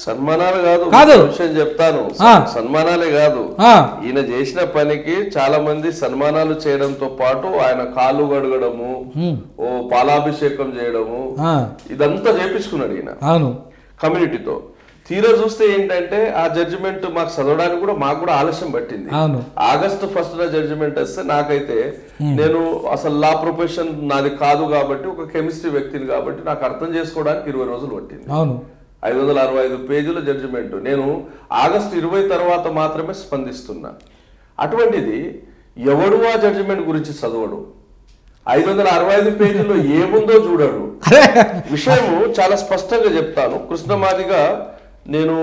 సన్మానాలు కాదు కాదు విషయం చెప్తాను. సన్మానాలే కాదు, ఈయన చేసిన పనికి చాలా మంది సన్మానాలు చేయడంతో పాటు ఆయన కాళ్ళు గడగడము, ఓ పాలాభిషేకం చేయడము, ఇదంతా చేపించుకున్నాడు ఈయన కమ్యూనిటీతో. తీరా చూస్తే ఏంటంటే ఆ జడ్జిమెంట్ మాకు చదవడానికి కూడా మాకు కూడా ఆలస్యం పట్టింది. ఆగస్టు 1st జడ్జిమెంట్ వస్తే నాకైతే, నేను అసలు లా ప్రొఫెషన్ నాది కాదు కాబట్టి, ఒక కెమిస్ట్రీ వ్యక్తిని కాబట్టి నాకు అర్థం చేసుకోవడానికి 20 రోజులు పట్టింది. 565 పేజీల జడ్జిమెంట్. నేను ఆగస్టు 20 తర్వాత మాత్రమే స్పందిస్తున్నా. అటువంటిది ఎవడు ఆ జడ్జిమెంట్ గురించి చదవడు, 565 పేజీల్లో ఏముందో చూడడు. విషయము చాలా స్పష్టంగా చెప్తాను. కృష్ణమాదిగా నేను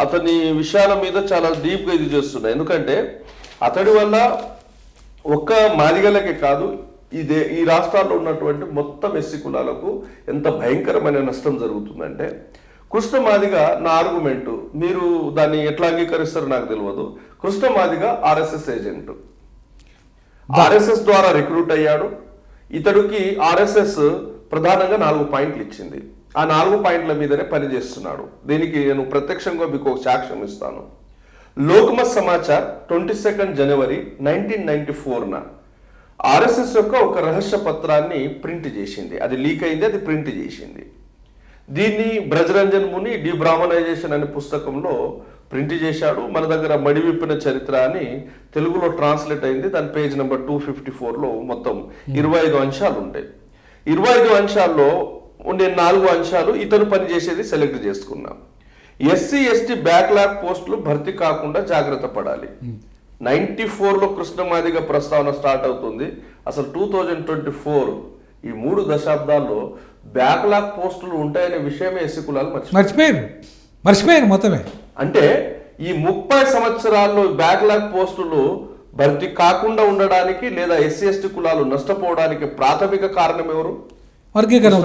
అతని విషయాల మీద చాలా డీప్ గా ఇది చేస్తున్నా. ఎందుకంటే అతడి వల్ల ఒక్క మాదిగలకే కాదు, ఈ రాష్ట్రాల్లో ఉన్నటువంటి మొత్తం ఎస్సీ కులాలకు ఎంత భయంకరమైన నష్టం జరుగుతుందంటే, కృష్ణమాదిగా నా ఆర్గ్యుమెంట్, మీరు దాన్ని ఎట్లా అంగీకరిస్తారో నాకు తెలియదు. కృష్ణమాదిగా ఆర్ఎస్ఎస్ ఏజెంట్, ఆర్ఎస్ఎస్ ద్వారా రిక్రూట్ అయ్యాడు. ఇతడికి ఆర్ఎస్ఎస్ ప్రధానంగా 4 పాయింట్లు ఇచ్చింది. ఆ 4 పాయింట్ల మీదనే పనిచేస్తున్నాడు. దీనికి నేను ప్రత్యక్షంగా మీకు ఒక సాక్ష్యం ఇస్తాను. లోక్మత్ సమాచార్ 22 జనవరి 1994 ఆర్ఎస్ఎస్ యొక్క ఒక రహస్య పత్రాన్ని ప్రింట్ చేసింది. అది లీక్ అయింది, అది ప్రింట్ చేసింది. దీన్ని బ్రజరంజన్ ముని డిబ్రాహ్మణైజేషన్ అనే పుస్తకంలో ప్రింట్ చేశాడు. మన దగ్గర మడివిప్పిన చరిత్ర అని తెలుగులో ట్రాన్స్లేట్ అయింది. దాని పేజ్ నెంబర్ 254లో మొత్తం 25 అంశాలు ఉంటాయి. 25 అంశాల్లో ఉండే 4 అంశాలు ఇతను పనిచేసేది సెలెక్ట్ చేసుకున్నాం. ఎస్సీ ఎస్టీ బ్యాక్లాగ్ పోస్టులు భర్తీ కాకుండా జాగ్రత్త పడాలి. 94లో కృష్ణమాదిగ ప్రస్తావన స్టార్ట్ అవుతుంది. అసలు 2024 ఈ 3 దశాబ్దాల్లో బ్యాక్లాగ్ పోస్టులు ఉంటాయనే విషయమే ఎస్సీ కులాలు మర్చిపోయారు మొత్తమే. అంటే ఈ 30 సంవత్సరాల్లో బ్యాక్లాగ్ పోస్టులు భర్తీ కాకుండా ఉండడానికి లేదా ఎస్సీ ఎస్టీ కులాలు నష్టపోవడానికి ప్రాథమిక కారణం ఎవరు? వర్గీకరణ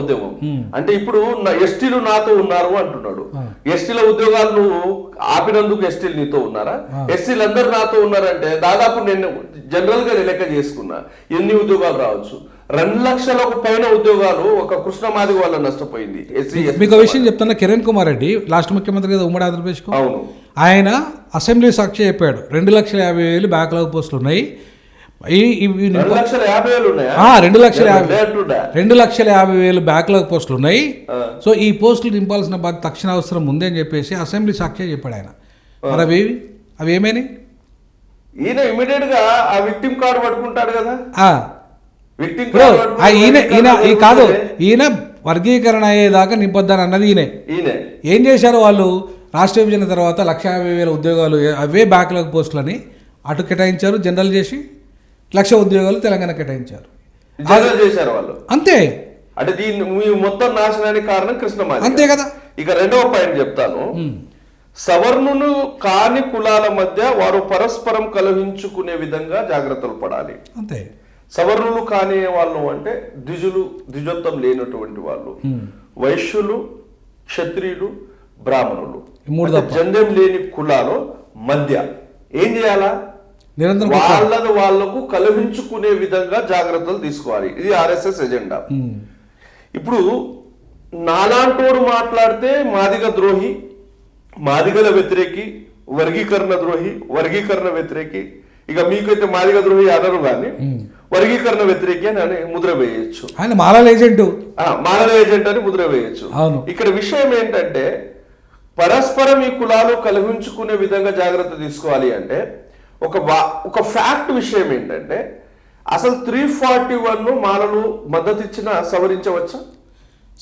ఉద్యమం. అంటే ఇప్పుడు ఎస్టీలు నాతో ఉన్నారు అంటున్నాడు. ఎస్టీల ఉద్యోగాలు నువ్వు ఆపినందుకు ఎస్టీలు నీతో ఉన్నారా? ఎస్సీలు అందరు నాతో ఉన్నారంటే దాదాపు నేను జనరల్ గా లెక్క చేసుకున్నా ఎన్ని ఉద్యోగాలు రావచ్చు. 2 లక్షలకు పైన ఉద్యోగాలు ఒక కృష్ణమాదిగ వల్ల నష్టపోయింది. మీకు విషయం చెప్తున్నా, కిరణ్ కుమార్ రెడ్డి లాస్ట్ ముఖ్యమంత్రి కదా ఉమ్మడి ఆంధ్రప్రదేశ్. అవును, ఆయన అసెంబ్లీ సాక్షి చెప్పాడు 2,50,000 బ్యాక్లాగ్ పోస్టులు ఉన్నాయి. 2,50,000 బ్యాక్లాగ్ పోస్టులు ఉన్నాయి. సో ఈ పోస్టులు నింపాల్సిన బాధ్యత తక్షణ అవసరం ఉంది అని చెప్పేసి అసెంబ్లీ సాక్షి చెప్పాడు ఆయన. మరి అవి ఏమైనాయి? ఈయన ఇమీడియట్ గా ఆ విక్టిమ్ కార్డు పట్టుకుంటాడు కదా. ఈయన వర్గీకరణ అయ్యేదాకా నింపొద్దని అన్నది ఈయన. ఏం చేశారు వాళ్ళు? రాష్ట్ర విభజన తర్వాత 1,50,000 ఉద్యోగాలు అవే బ్యాక్లాగ్ పోస్టులని అటు కేటాయించారు, జనరల్ చేసి 1,00,000 ఉద్యోగాలు తెలంగాణ కేటాయించారు. వాళ్ళు అంతే. అంటే దీన్ని మొత్తం నాశనానికి కారణం కృష్ణమాదిగ. అంతే కదా. ఇక 2వ పాయింట్ చెప్తాను. సవర్ణులు కాని కులాల మధ్య వారు పరస్పరం కలహించుకునే విధంగా జాగ్రత్తలు పడాలి. అంతే. సవర్ణులు కాని వాళ్ళు అంటే ద్విజత్వం లేనటువంటి వాళ్ళు, వైశ్యులు, క్షత్రియులు, బ్రాహ్మణులు, జంధ్యం లేని కులాలు మధ్య ఏం చేయాలా? వాళ్లకు కలహించుకునే విధంగా జాగ్రత్తలు తీసుకోవాలి. ఇది ఆర్ఎస్ఎస్ ఎజెండా. ఇప్పుడు నాలాంటోడు మాట్లాడితే మాదిగ ద్రోహి, మాదిగల వ్యతిరేకి, వర్గీకరణ ద్రోహి, వర్గీకరణ వ్యతిరేకి. ఇక మీకైతే మాదిగ ద్రోహి అనరు కానీ వర్గీకరణ వ్యతిరేకి అని ముద్ర వేయచ్చు. ఆయన మాలల ఏజెంట్ అని ముద్ర వేయచ్చు. ఇక్కడ విషయం ఏంటంటే పరస్పరం ఈ కులాలు కలహించుకునే విధంగా జాగ్రత్త తీసుకోవాలి అంటే ఒక ఫ్యాక్ట్ విషయం ఏంటంటే అసలు 341 మాలలు మద్దతు ఇచ్చినా సవరించవచ్చా?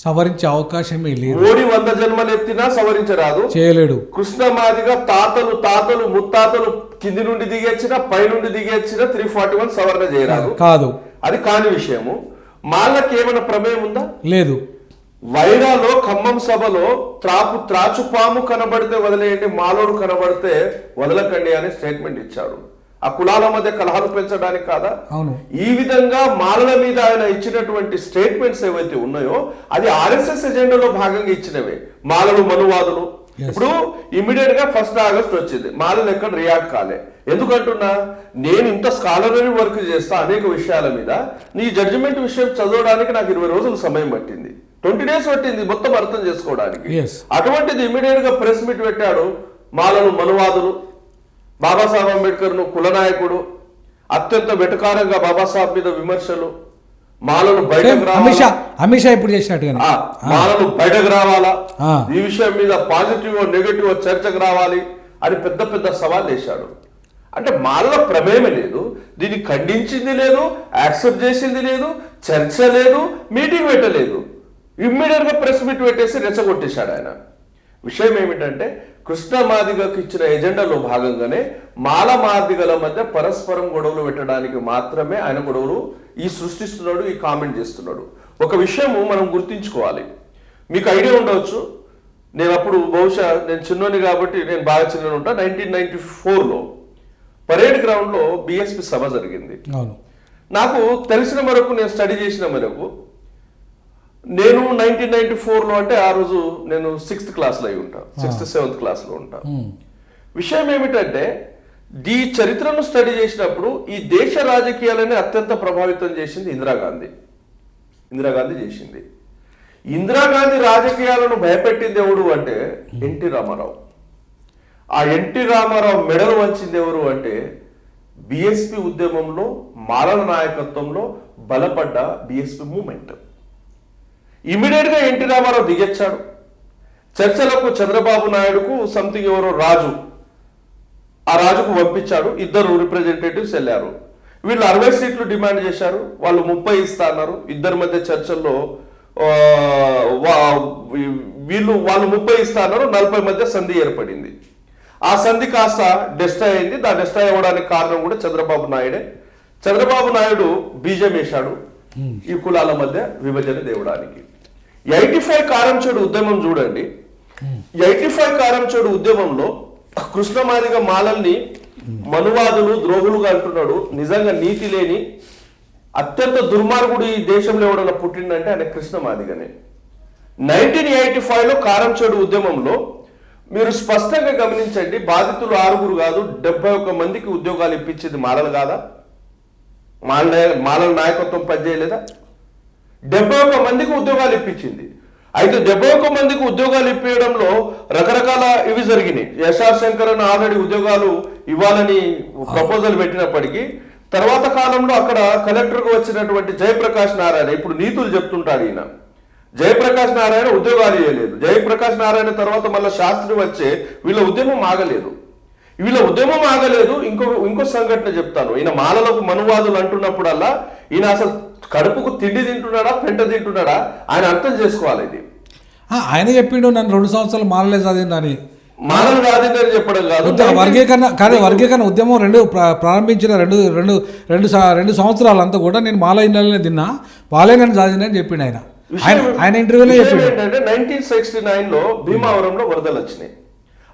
సవరించే అవకాశమే లేదు. మోడీ 100 జన్మలు ఎత్తినా సవరించరాదు, చేయలేడు. కృష్ణమాదిగ తాతలు ముత్తాతలు కింది నుండి దిగొచ్చినా పై నుండి దిగొచ్చినా 341 సవరణ చేయరాదు. కాదు, అది కాని విషయము. మాలకి ఏమైనా ప్రమేయం ఉందా? లేదు. వైరాలో ఖమ్మం సభలో త్రాచుపాము కనబడితే వదిలేయండి, మాలోడు కనబడితే వదలకండి అని స్టేట్మెంట్ ఇచ్చాడు. ఆ కులాల మధ్య కలహాలు పెంచడానికి కాదా? అవును. ఈ విధంగా మాలల మీద ఆయన ఇచ్చినటువంటి స్టేట్మెంట్స్ ఏవైతే ఉన్నాయో అది ఆర్ఎస్ఎస్ ఎజెండాలో భాగంగా ఇచ్చినవే. మాలలు మనువాదులు. ఇప్పుడు ఇమీడియట్ గా 1 ఆగస్ట్ వచ్చింది, మాలలు ఎక్కడ రియాక్ట్ కాలే. ఎందుకంటున్నా, నేను ఇంత స్కాలరీ వర్క్ చేస్తా అనేక విషయాల మీద, నీ జడ్జిమెంట్ విషయం చదవడానికి నాకు 20 రోజులు సమయం పట్టింది. 20 days పట్టింది మొత్తం అర్థం చేసుకోవడానికి. Yes. అటువంటిది ఇమీడియట్ గా ప్రెస్ మీట్ పెట్టాడు. మాలను మనువాదులు, బాబాసాహెబ్ అంబేద్కర్ ను కులనాయకుడు, అత్యంత వెటకారంగా బాబాసాహెబ్ మీద విమర్శలు, మాలను బయటకు రావాలా, అమిత్ షా ఇప్పుడు చేసినట్టుగా మాలను బయటకు రావాలా, ఈ విషయం మీద పాజిటివ్ నెగటివ్ చర్చకు రావాలి అని పెద్ద పెద్ద సవాల్ వేశాడు. అంటే మాల ప్రమేయమే లేదు, దీన్ని ఖండించింది లేదు, యాక్సెప్ట్ చేసింది లేదు, చర్చ లేదు, మీటింగ్ పెట్టలేదు. ఇమ్మీడియట్ గా ప్రెస్ మీట్ పెట్టేసి రెచ్చగొట్టేశాడు ఆయన. విషయం ఏమిటంటే కృష్ణ మాదిగకు ఇచ్చిన ఎజెండాలో భాగంగానే మాల మాదిగల మధ్య పరస్పరం గొడవలు పెట్టడానికి మాత్రమే ఆయన గొడవలు ఈ సృష్టిస్తున్నాడు, ఈ కామెంట్ చేస్తున్నాడు. ఒక విషయము మనం గుర్తించుకోవాలి. మీకు ఐడియా ఉండవచ్చు, నేను అప్పుడు బహుశా నేను చిన్నోని కాబట్టి నేను బాగా చిన్న ఉంటా. 1994లో పరేడ్ గ్రౌండ్ లో బిఎస్పి సభ జరిగింది. నాకు తెలిసిన మేరకు, నేను స్టడీ చేసిన మేరకు, నేను 1994లో అంటే ఆ రోజు నేను 6th క్లాస్లో అయి ఉంటా, 6th 7th క్లాస్లో ఉంటా. విషయం ఏమిటంటే ఈ చరిత్రను స్టడీ చేసినప్పుడు ఈ దేశ రాజకీయాలని అత్యంత ప్రభావితం చేసింది ఇందిరాగాంధీ చేసింది. ఇందిరాగాంధీ రాజకీయాలను భయపెట్టింది ఎవడు అంటే ఎన్టీ రామారావు. ఆ ఎన్టీ రామారావు మెడలు వంచింది ఎవరు అంటే బిఎస్పి ఉద్యమంలో మాలల నాయకత్వంలో బలపడ్డ బిఎస్పి మూమెంట్. ఇమీడియట్ గా ఎన్టీ రామారావు దిగొచ్చాడు. చర్చలకు చంద్రబాబు నాయుడుకు సంథింగ్ ఎవరో రాజు, ఆ రాజుకు పంపించాడు. 2 రిప్రజెంటేటివ్స్ వెళ్ళారు. వీళ్ళు 60 సీట్లు డిమాండ్ చేశారు, వాళ్ళు 30 ఇస్తా అన్నారు. ఇద్దరి మధ్య చర్చల్లో వాళ్ళు 30 ఇస్తా అన్నారు, 40 మధ్య సంధి ఏర్పడింది. ఆ సంధి కాస్త డెస్ట్రాయ్ అయింది. దాని డెస్ట్రాయ్ అవ్వడానికి కారణం కూడా చంద్రబాబు నాయుడే. చంద్రబాబు నాయుడు బీజం వేశాడు ఈ కులాల మధ్య విభజన తేవడానికి. 85 కారంచేడు ఉద్యమం చూడండి. 85 కారంచేడు ఉద్యమంలో కృష్ణమాదిగ మాలల్ని మనువాదులు, ద్రోహులుగా అంటున్నాడు. నిజంగా నీతి లేని అత్యంత దుర్మార్గుడు ఈ దేశంలో ఎవడన్నా పుట్టిందంటే ఆయన కృష్ణమాదిగనే. 1985లో కారంచేడు ఉద్యమంలో మీరు స్పష్టంగా గమనించండి, బాధితులు 6 కాదు 71 మందికి ఉద్యోగాలు ఇప్పించింది మాలలు కాదా? మాలల నాయకత్వం పనిచేయలేదా? 71 మందికి ఉద్యోగాలు ఇప్పించింది. అయితే 71 మందికి ఉద్యోగాలు ఇప్పించడంలో రకరకాల ఇవి జరిగినాయి. ఎస్ఆర్ శంకరన్ ఆల్రెడీ ఉద్యోగాలు ఇవ్వాలని ప్రపోజల్ పెట్టినప్పటికీ తర్వాత కాలంలో అక్కడ కలెక్టర్గా వచ్చినటువంటి జయప్రకాష్ నారాయణ ఇప్పుడు నీతులు చెప్తుంటాడు. ఈయన జయప్రకాష్ నారాయణ ఉద్యోగాలు ఇవ్వలేదు. జయప్రకాష్ నారాయణ తర్వాత మళ్ళీ శాస్త్రి వచ్చే వీళ్ళ ఉద్యమం ఆగలేదు. ఇంకో సంఘటన చెప్తాను. ఈయన మాలలకు మనువాదులు అంటున్నప్పుడల్లా ఈయన అసలు కడుపుకు తిండి తింటున్నాడా, పెంట తింటున్నాడా ఆయన అర్థం చేసుకోవాలి. ఇది ఆయన చెప్పిండు, నన్ను 2 సంవత్సరాలు మాలలే చదివిందని. మాలలు కాదని చెప్పడం కాదు, వర్గీకరణ ఉద్యమం ప్రారంభించిన రెండు సంవత్సరాలు అంతా కూడా నేను మాల ఇళ్ళనే తిన్నా, వాళ్ళే నన్ను చదివిందని చెప్పిండు ఆయన ఇంటర్వ్యూలో చెప్పిండు. ఏంటంటే 1969లో భీమావరంలో వరదలు వచ్చినాయి.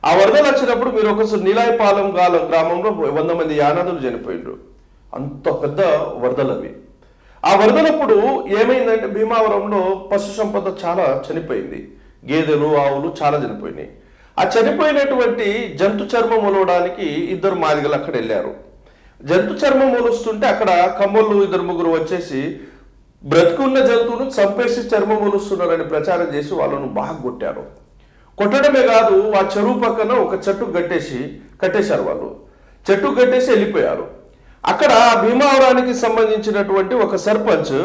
ఆ వరదలు వచ్చినప్పుడు మీరు ఒకసారి నీలాయపాలెం గ్రామంలో 100 మంది యానాదులు చనిపోయిండ్రు. అంత పెద్ద వరదలు అవి. ఆ వరదలప్పుడు ఏమైందంటే భీమావరంలో పశు సంపద చాలా చనిపోయింది. గేదెలు, ఆవులు చాలా చనిపోయినాయి. ఆ చనిపోయినటువంటి జంతు చర్మం మొలవడానికి 2 మాదిగలు అక్కడ వెళ్ళారు. జంతు చర్మం మొలుస్తుంటే అక్కడ కమ్మోళ్ళు 2-3 వచ్చేసి బ్రతుకున్న జంతువును చంపేసి చర్మం మొలుస్తున్నారని ప్రచారం చేసి వాళ్ళను బాగా కొట్టారు. కొట్టడమే కాదు, ఆ చెరువు పక్కన ఒక చెట్టు కట్టేశారు. వాళ్ళు చెట్టు కట్టేసి వెళ్ళిపోయారు. అక్కడ భీమావరానికి సంబంధించినటువంటి ఒక సర్పంచ్,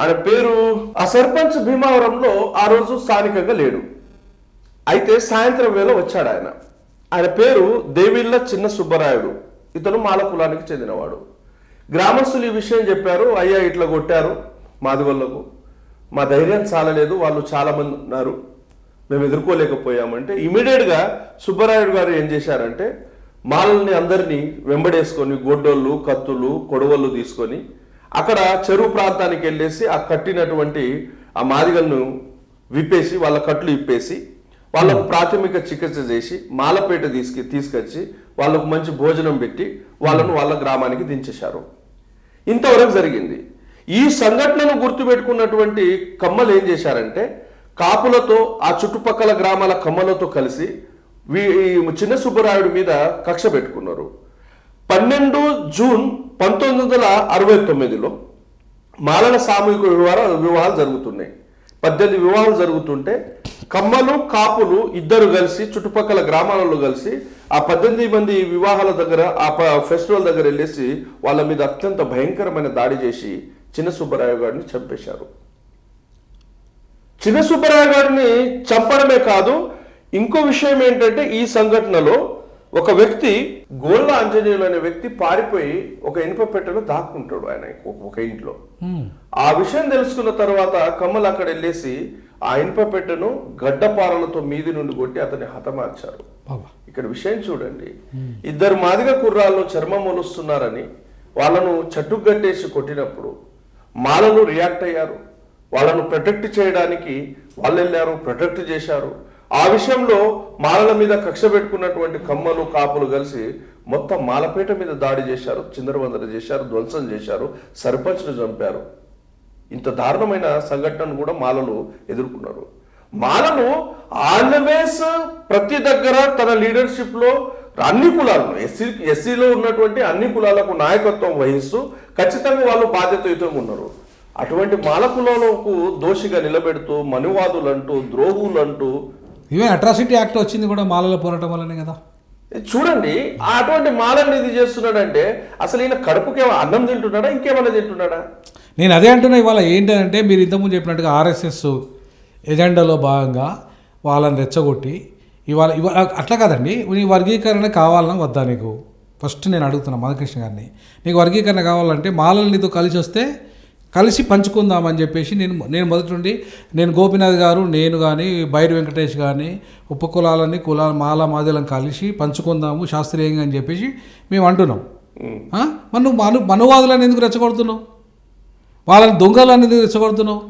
ఆయన పేరు, ఆ సర్పంచ్ భీమావరంలో ఆ రోజు స్థానికంగా లేడు. అయితే సాయంత్రం వేళ వచ్చాడు ఆయన పేరు దేవిళ్ళ చిన్న సుబ్బరాయుడు. ఇతను మాల కులానికి చెందినవాడు. గ్రామస్తులు ఈ విషయం చెప్పారు, అయ్యా ఇట్లా కొట్టారు మాదిగోళ్లకు, మా ధైర్యం చాలలేదు, వాళ్ళు చాలా మంది ఉన్నారు, మేము ఎదుర్కోలేకపోయామంటే ఇమీడియట్ గా సుబ్బరాయుడు గారు ఏం చేశారంటే మాలని అందరినీ వెంబడేసుకొని గొడ్డోళ్ళు, కత్తులు, కొడవళ్ళు తీసుకొని అక్కడ చెరువు ప్రాంతానికి వెళ్ళేసి ఆ కట్టినటువంటి ఆ మాదిగలను విప్పేసి వాళ్ళ కట్లు ఇప్పేసి వాళ్ళకు ప్రాథమిక చికిత్స చేసి మాలపేట తీసుకొచ్చి వాళ్ళకు మంచి భోజనం పెట్టి వాళ్ళను వాళ్ళ గ్రామానికి దించేశారు. ఇంతవరకు జరిగింది. ఈ సంఘటనను గుర్తుపెట్టుకున్నటువంటి కమ్మలు ఏం చేశారంటే కాపులతో, ఆ చుట్టుపక్కల గ్రామాల కమ్మలతో కలిసి చిన్న సుబ్బరాయుడు మీద కక్ష పెట్టుకున్నారు. 12 జూన్ 1969లో మాలల సామూహిక వివాహాలు జరుగుతున్నాయి. 18 వివాహాలు జరుగుతుంటే కమ్మలు కాపులు ఇద్దరు కలిసి చుట్టుపక్కల గ్రామాలలో కలిసి ఆ 18 మంది వివాహాల దగ్గర ఆ ఫెస్టివల్ దగ్గర వెళ్ళేసి వాళ్ళ మీద అత్యంత భయంకరమైన దాడి చేసి చిన్న సుబ్బరాయ గారిని చంపేశారు. చిన్న సుబ్బరాయ గారిని చంపడమే కాదు, ఇంకో విషయం ఏంటంటే ఈ సంఘటనలో ఒక వ్యక్తి గోళ్ళ ఆంజనేయులు అనే వ్యక్తి పారిపోయి ఒక ఇనుప పెట్టెలో దాక్కుంటాడు ఆయన ఒక ఇంట్లో. ఆ విషయం తెలుసుకున్న తర్వాత కమ్మలు అక్కడ వెళ్ళేసి ఆ ఇనుప పెట్టెను గడ్డపారలతో మీది నుండి కొట్టి అతన్ని హతమార్చారు. ఇక్కడ విషయం చూడండి, ఇద్దరు మాదిగ కుర్రాళ్ళు చర్మం మొలుస్తున్నారని వాళ్ళను చట్టుగట్టేసి కొట్టినప్పుడు మాలలు రియాక్ట్ అయ్యారు. వాళ్ళను ప్రొటెక్ట్ చేయడానికి వాళ్ళు వెళ్ళారు, ప్రొటెక్ట్ చేశారు. ఆ విషయంలో మాలల మీద కక్ష పెట్టుకున్నటువంటి కమ్మలు కాపులు కలిసి మొత్తం మాలపేట మీద దాడి చేశారు, చిందరవందర చేశారు, ధ్వంసం చేశారు, సర్పంచ్ను చంపారు. ఇంత దారుణమైన సంఘటనను కూడా మాలలు ఎదుర్కొన్నారు. మాలలు ఆల్వేస్ ప్రతి దగ్గర తన లీడర్షిప్ లో అన్ని కులాలను ఎస్సీలో ఉన్నటువంటి అన్ని కులాలకు నాయకత్వం వహిస్తూ ఖచ్చితంగా వాళ్ళు బాధ్యతయుతంగా ఉన్నారు. అటువంటి మాల కులాలకు దోషిగా నిలబెడుతూ మనువాదులంటూ ద్రోహులంటూ ఈవెన్ అట్రాసిటీ యాక్ట్ వచ్చింది కూడా మాలల పోరాటం వల్లనే కదా. చూడండి, అటువంటి మాలని ఇది చేస్తున్నాడంటే అసలు ఈయన కడుపుకి అన్నం తింటున్నాడా ఇంకేమైనా తింటున్నాడా? నేను అదే అంటున్నా. ఇవాళ ఏంటంటే మీరు ఇంతకుముందు చెప్పినట్టుగా ఆర్ఎస్ఎస్ ఎజెండాలో భాగంగా వాళ్ళని రెచ్చగొట్టి ఇవాళ అట్లా కాదండి. నీ వర్గీకరణ కావాలన్నా వద్దా నీకు? ఫస్ట్ నేను అడుగుతున్నా మధుకృష్ణ గారిని, నీకు వర్గీకరణ కావాలంటే మాలలు నీతో కలిసి వస్తే కలిసి పంచుకుందామని చెప్పేసి నేను మొదటి నుండి నేను గోపినాథ్ గారు నేను కానీ బైరి వెంకటేష్ కానీ ఉపకులాలని మాల మాదిలను కలిసి పంచుకుందాము శాస్త్రీయంగా అని చెప్పేసి మేము అంటున్నాం. మరి నువ్వు మనువాదులను ఎందుకు రెచ్చగొడుతున్నావు? వాళ్ళని దొంగలను ఎందుకు రెచ్చగొడుతున్నావు?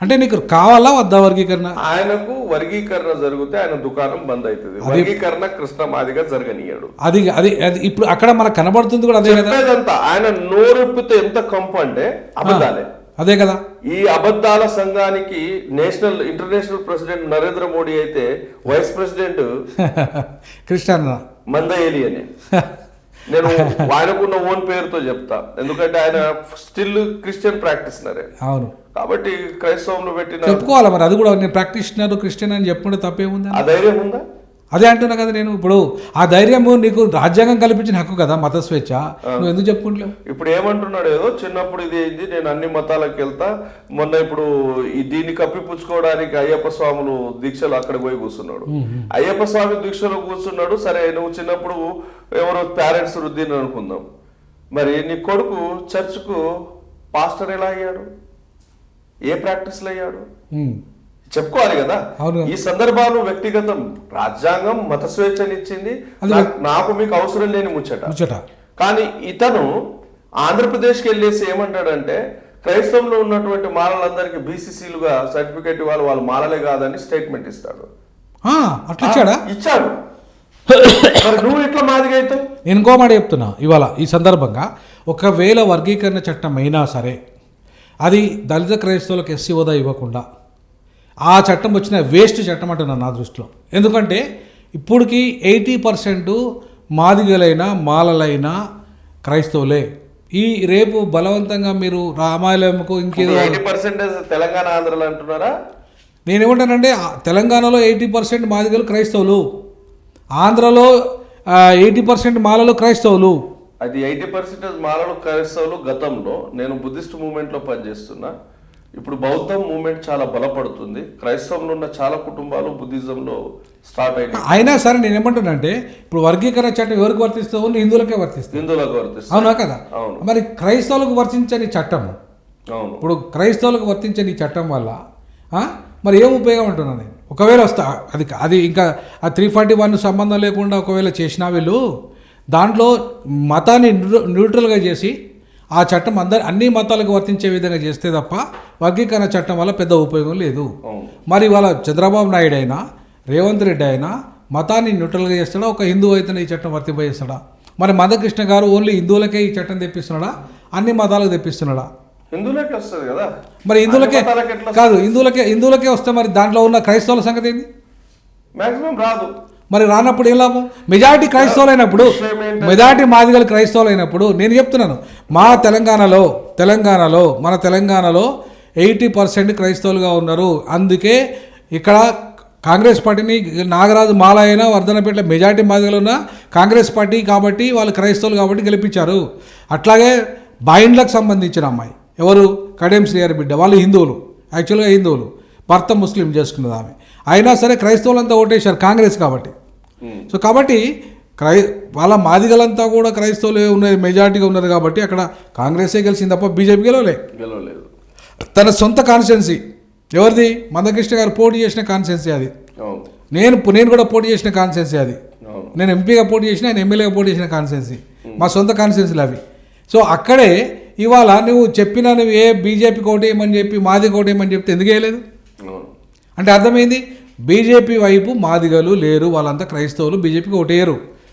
అంటే నీకు కావాలా వద్దా వర్గీకరణ? ఆయనకు వర్గీకరణ జరిగితే ఆయన దుకాణం బంద్ అవుతుంది. వర్గీకరణ కృష్ణ మాదిగా జరగనీయాడు. అది అది అది ఇప్పుడు అక్కడ మనకు కనబడుతుంది కూడా అదే కదా. ఆయన నోరెప్పితే ఎంత కంపు అంటే అబద్ధాలే. అదే కదా. ఈ అబద్ధాల సంఘానికి ఇంటర్నేషనల్ ప్రెసిడెంట్ నరేంద్ర మోడీ అయితే వైస్ ప్రెసిడెంట్ కృష్ణ మందయేలి అని నేను ఆయనకున్న ఓన్ పేరుతో చెప్తా, ఎందుకంటే ఆయన స్టిల్ క్రిస్టియన్ ప్రాక్టీషనరే. అవును, కాబట్టి క్రైస్తవంలో పెట్టిన చెప్పుకోవాలి మరి. అది కూడా నేను ప్రాక్టీషనర్ క్రిస్టియన్ అని చెప్పుకుంటే తప్పేముందా? ఆ ధైర్యం ఉందా? అదే అంటున్నా కదా నేను. ఇప్పుడు ఆ ధైర్యము నీకు రాజ్యాంగం కల్పించిన హక్కు కదా, మత స్వేచ్ఛ. నువ్వు ఎందుకు చెప్పుకుంటలేవు? ఇప్పుడు ఏమంటున్నాడు, ఏదో చిన్నప్పుడు ఇది అయింది, నేను అన్ని మతాలకు వెళ్తా, మొన్న ఇప్పుడు దీన్ని కప్పిపుచ్చుకోవడానికి అయ్యప్ప స్వాములు దీక్షలు అక్కడ పోయి కూర్చున్నాడు. అయ్యప్ప స్వామి దీక్షలో కూర్చున్నాడు. సరే, నువ్వు చిన్నప్పుడు ఎవరో పేరెంట్స్ రుద్దిని అనుకుందాం, మరి నీ కొడుకు చర్చ్కు పాస్టర్ ఎలా అయ్యాడు? ఏ ప్రాక్టీస్లు అయ్యాడు? చెప్పుకోవాలి కదా. ఈ సందర్భాలు వ్యక్తిగతం, రాజ్యాంగం మత స్వేచ్ఛనిచ్చింది, నాకు మీకు అవసరం లేని ముచ్చట. కానీ ఇతను ఆంధ్రప్రదేశ్కి వెళ్ళేసి ఏమంటాడంటే క్రైస్తవంలో ఉన్నటువంటి మాలలందరికీ బీసీసీలుగా సర్టిఫికేట్ ఇవ్వాలి, వాళ్ళు మాలలే కాదని స్టేట్మెంట్ ఇస్తాడు. ఇచ్చాడు. నువ్వు ఇట్లా మాదిగా అవుతావు. నేను ఇంకో మాట చెప్తున్నా ఇవాళ ఈ సందర్భంగా, ఒకవేళ వర్గీకరణ చట్టం అయినా సరే అది దళిత క్రైస్తవులకు ఎస్సీ హోదా ఇవ్వకుండా ఆ చట్టం వచ్చిన వేస్ట్ చట్టం అంటున్నాను నా దృష్టిలో. ఎందుకంటే ఇప్పటికి 80% మాదిగలైన మాలలైన క్రైస్తవులే. ఈ రేపు బలవంతంగా మీరు రామాలయంకు ఇంకేదో 80% తెలంగాణ ఆంధ్రలో అంటున్నారా? నేనేమంటానంటే తెలంగాణలో 80% మాదిగలు క్రైస్తవులు, ఆంధ్రలో 80% మాలలు క్రైస్తవులు. అది 80% మాలలు క్రైస్తవులు. గతంలో నేను బుద్ధిస్ట్ మూవ్మెంట్లో పనిచేస్తున్నా. ఇప్పుడు బౌద్ధం మూవ్మెంట్ చాలా బలపడుతుంది. క్రైస్తవంలో ఉన్న చాలా కుటుంబాలు బుద్ధిజంలో స్టార్ట్ అయినాయి. అయినా సరే నేను ఏమంటున్నానంటే ఇప్పుడు వర్గీకరణ చట్టం ఎవరికి వర్తిస్తావు? హిందువులకే వర్తిస్తుంది. హిందువులకు వర్తిస్తుంది. అవునా కదా? అవును. మరి క్రైస్తవులకు వర్తించని చట్టం, అవును, ఇప్పుడు క్రైస్తవులకు వర్తించని చట్టం వల్ల మరి ఏం ఉపయోగం అంటున్నాను నేను. ఒకవేళ వస్తా అది ఇంకా ఆ 341 సంబంధం లేకుండా ఒకవేళ చేసినా వీళ్ళు దాంట్లో మతాన్ని న్యూట్రల్గా చేసి ఆ చట్టం అన్ని మతాలకు వర్తించే విధంగా చేస్తే తప్ప వర్గీకరణ చట్టం వల్ల పెద్ద ఉపయోగం లేదు. మరి వాళ్ళ చంద్రబాబు నాయుడు అయినా రేవంత్ రెడ్డి అయినా మతాన్ని న్యూట్రల్గా చేస్తాడా? ఒక హిందువు అయితేనే ఈ చట్టం వర్తింపజేస్తాడా? మరి మధుకృష్ణ గారు ఓన్లీ హిందువులకే ఈ చట్టం తెప్పిస్తున్నాడా? అన్ని మతాలకు తెప్పిస్తున్నాడా? హిందువులకే వస్తుంది కదా. మరి హిందువులకే కాదు, హిందువులకే వస్తే మరి దాంట్లో ఉన్న క్రైస్తవుల సంగతి ఏంది? మాక్సిమం రాదు. మరి రానప్పుడు ఏం లాభం? మెజారిటీ క్రైస్తవులు అయినప్పుడు, మెజారిటీ మాదిగలు క్రైస్తవులు అయినప్పుడు నేను చెప్తున్నాను, మన తెలంగాణలో 80% క్రైస్తవులుగా ఉన్నారు. అందుకే ఇక్కడ కాంగ్రెస్ పార్టీని నాగరాజు మాల అయినా వర్ధనపేటలో మెజార్టీ మాదిగలు ఉన్న కాంగ్రెస్ పార్టీ కాబట్టి వాళ్ళు క్రైస్తవులు కాబట్టి గెలిపించారు. అట్లాగే బాయిండ్లకు సంబంధించిన అమ్మాయి ఎవరు, కడియం శ్రీహరి బిడ్డ, వాళ్ళు హిందువులు, యాక్చువల్గా హిందువులు, భర్త ముస్లిం చేసుకున్నది ఆమె, అయినా సరే క్రైస్తవులంతా ఓటేశారు కాంగ్రెస్ కాబట్టి. సో కాబట్టి వాళ్ళ మాదిగలంతా కూడా క్రైస్తవులే ఉన్నారు, మెజార్టీగా ఉన్నారు కాబట్టి అక్కడ కాంగ్రెసే గెలిచింది తప్ప బీజేపీ గెలవలేదు. తన సొంత కాన్స్టిట్యున్సీ ఎవరిది, మందకృష్ణ గారు పోటీ చేసిన కాన్స్టిట్యున్సీ అది. నేను కూడా పోటీ చేసిన కాన్స్టిట్యున్సీ అది. నేను ఎంపీగా పోటీ చేసిన, ఆయన ఎమ్మెల్యేగా పోటీ చేసిన కాన్స్టిట్యున్సీ, మా సొంత కాన్స్టిట్యున్సీలు అవి. సో అక్కడే ఇవాళ నువ్వు నువ్వు ఏ బీజేపీకి ఓటేయమని చెప్పి మాదిగ ఓటేయమని చెప్తే ఎందుకు వేయలేదు అంటే అర్థమైంది, బీజేపీ వైపు మాదిగలు లేరు, వాళ్ళంతా క్రైస్తవులు, బీజేపీకి ఓటేయరు.